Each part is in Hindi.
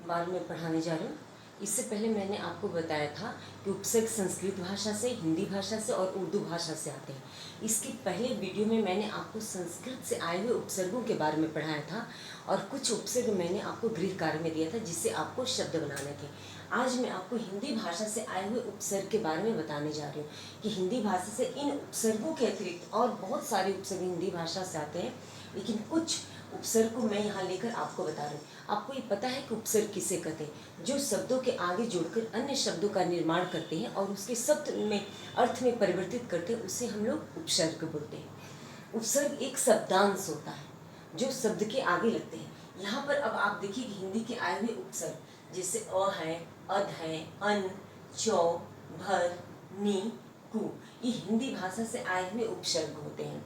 बारे में पढ़ाने जा रही हूँ। इससे पहले मैंने आपको बताया था कि उपसर्ग संस्कृत भाषा से, हिंदी भाषा से और उर्दू भाषा से आते हैं। इसके पहले वीडियो में मैंने आपको संस्कृत से आए हुए उपसर्गों के बारे में पढ़ाया था और कुछ उपसर्ग मैंने आपको गृह कार्य में दिया था जिससे आपको शब्द बनाने थे। आज मैं आपको हिंदी भाषा से आए हुए उपसर्ग के बारे में बताने जा रही हूँ कि हिंदी भाषा से इन उपसर्गों के अतिरिक्त और बहुत सारे उपसर्ग हिंदी भाषा से आते हैं, लेकिन कुछ उपसर्ग को मैं यहाँ लेकर आपको बता रही हूँ। आपको ये पता है कि उपसर्ग किसे कहते हैं? जो शब्दों के आगे जोड़कर अन्य शब्दों का निर्माण करते हैं और उसके शब्द में अर्थ में परिवर्तित करते हैं, उसे हम लोग उपसर्ग बोलते हैं। उपसर्ग एक शब्दांश होता है जो शब्द के आगे लगते हैं। यहाँ पर अब आप देखिए कि हिंदी के आए हुए उपसर्ग जैसे अ है, अध है, अन, चौ, भर, नी, कु, ये हिंदी भाषा से आए हुए उपसर्ग होते हैं।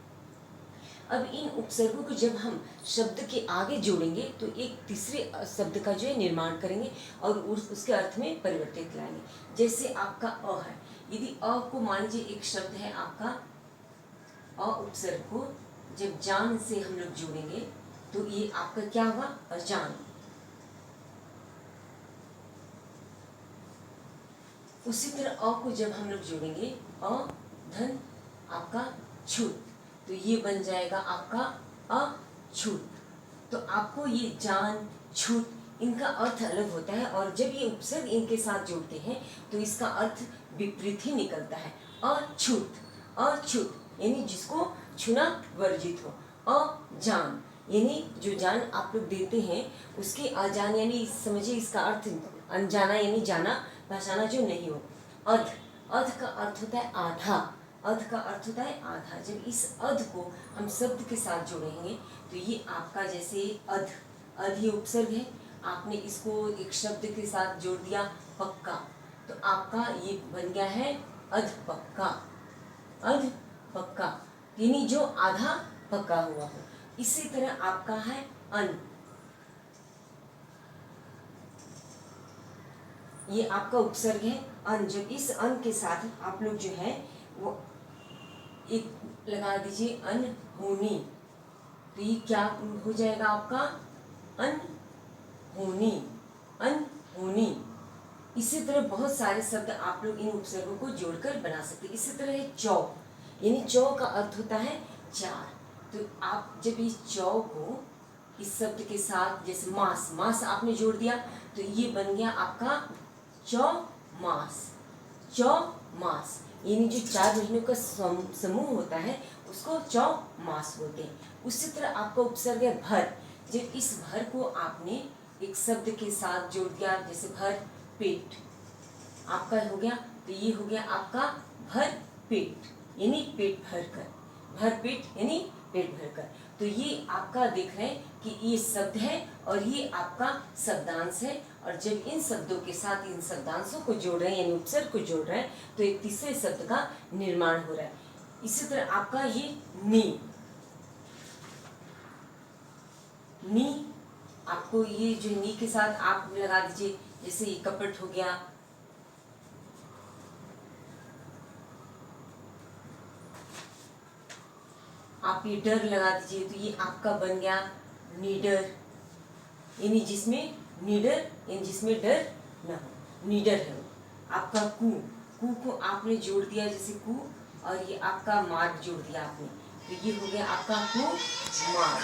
अब इन उपसर्गों को जब हम शब्द के आगे जोड़ेंगे तो एक तीसरे शब्द का जो है निर्माण करेंगे और उसके अर्थ में परिवर्तित लाएंगे। जैसे आपका अ है, यदि अ को मान लीजिए एक शब्द है आपका, अ उपसर्ग को जब जान से हम लोग जोड़ेंगे तो ये आपका क्या हुआ? अजान। उसी तरह अ को जब हम लोग जोड़ेंगे, अ धन आपका छूत, तो ये बन जाएगा आपका अछूत। तो आपको ये जान, छूत, इनका अर्थ अलग होता है और जब ये उपसर्ग इनके साथ जोड़ते हैं तो इसका अर्थ विपरीत ही निकलता है। अछूत, अछूत यानी जिसको छूना वर्जित हो। अजान यानी जो जान आप लोग देते हैं उसके अजान यानी समझिए इसका अर्थ अनजाना यानी जाना पहचाना जो नहीं हो। अध, अध का अर्थ होता है आधा, अध का अर्थ होता है आधा। जब इस अध को हम शब्द के साथ जोड़ेंगे तो ये आपका जैसे अध, अध ये उपसर्ग है, आपने इसको एक शब्द के साथ जोड़ दिया पक्का, तो आपका ये बन गया है अध पक्का, अध पक्का यानी जो आधा पक्का हुआ हो। इसी तरह आपका है अन, ये आपका उपसर्ग है अन। जब इस अन के साथ आप लोग जो है वो एक लगा दीजिए अनहोनी, तो ये क्या हो जाएगा आपका? अनहोनी, अनहोनी। इसी तरह बहुत सारे शब्द आप लोग इन उपसर्गों को जोड़कर बना सकते हैं। इसी तरह है चौ, यानी चौ का अर्थ होता है चार, तो आप जब इस चौ को इस शब्द के साथ जैसे मास, मास आपने जोड़ दिया तो ये बन गया आपका चौमास, चौमास यानी जो 4 महीनों का समूह होता है उसको चौमास बोलते हैं। उसी तरह आपका उपसर्ग है भर, जब इस भर को आपने एक शब्द के साथ जोड़ दिया जैसे भर पेट, आपका हो गया, तो ये हो गया आपका भर पेट यानी पेट भर कर, भर पेट यानी पेट भर कर। तो ये आपका देख रहे हैं कि ये शब्द है और ये आपका शब्दांश है, और जब इन शब्दों के साथ इन शब्दांशों को जोड़ रहे हैं यानी उपसर्ग को जोड़ रहे हैं तो एक तीसरे शब्द का निर्माण हो रहा है। इसी तरह आपका ये नी, नी आपको ये जो नी के साथ आप लगा दीजिए जैसे ये कपट हो गया, आप ये डर लगा दीजिए तो ये आपका बन गया नीडर, यानी जिसमें नीडर यानी जिसमें डर न हो, नीडर है वो। आपका कु, कु को आपने जोड़ दिया जैसे कु, और ये आपका मार्ग जोड़ दिया आपने, तो ये हो गया आपका कु मार्ग।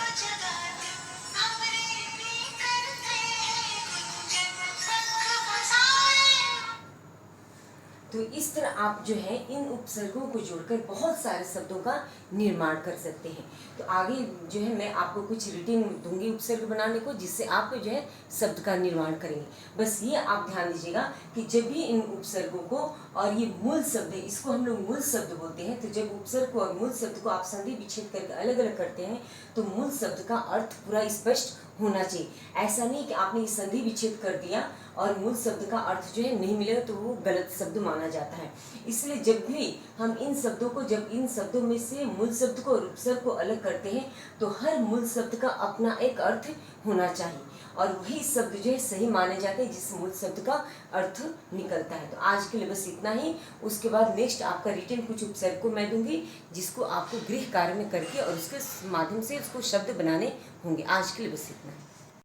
तो इस तरह आप जो है इन उपसर्गों को जोड़कर बहुत सारे शब्दों का निर्माण कर सकते हैं। तो आगे जो है मैं आपको कुछ रिटिंग दूंगी उपसर्ग बनाने को, जिससे आप जो है शब्द का निर्माण करेंगे। बस ये आप ध्यान दीजिएगा कि जब भी इन उपसर्गों को, और ये मूल शब्द है इसको हम लोग मूल शब्द बोलते हैं, तो जब उपसर्ग को और मूल शब्द को आप संधि विच्छेद करके अलग अलग करते हैं तो मूल शब्द का अर्थ पूरा स्पष्ट होना चाहिए। ऐसा नहीं कि आपने संधि विच्छेद कर दिया और मूल शब्द का अर्थ जो है नहीं मिलेगा तो वो गलत शब्द माना जाता है। इसलिए जब भी हम इन शब्दों को, जब इन शब्दों में से मूल शब्द को और उपसर्ग को अलग करते हैं तो हर मूल शब्द का अपना एक अर्थ होना चाहिए और वही शब्द जो है सही माने जाते हैं जिस मूल शब्द का अर्थ निकलता है। तो आज के लिए बस इतना ही। उसके बाद नेक्स्ट आपका रिटन कुछ उपसर्ग को मैं दूंगी जिसको आपको गृह कार्य में करके और उसके माध्यम से उसको शब्द बनाने होंगे। आज के लिए बस इतना।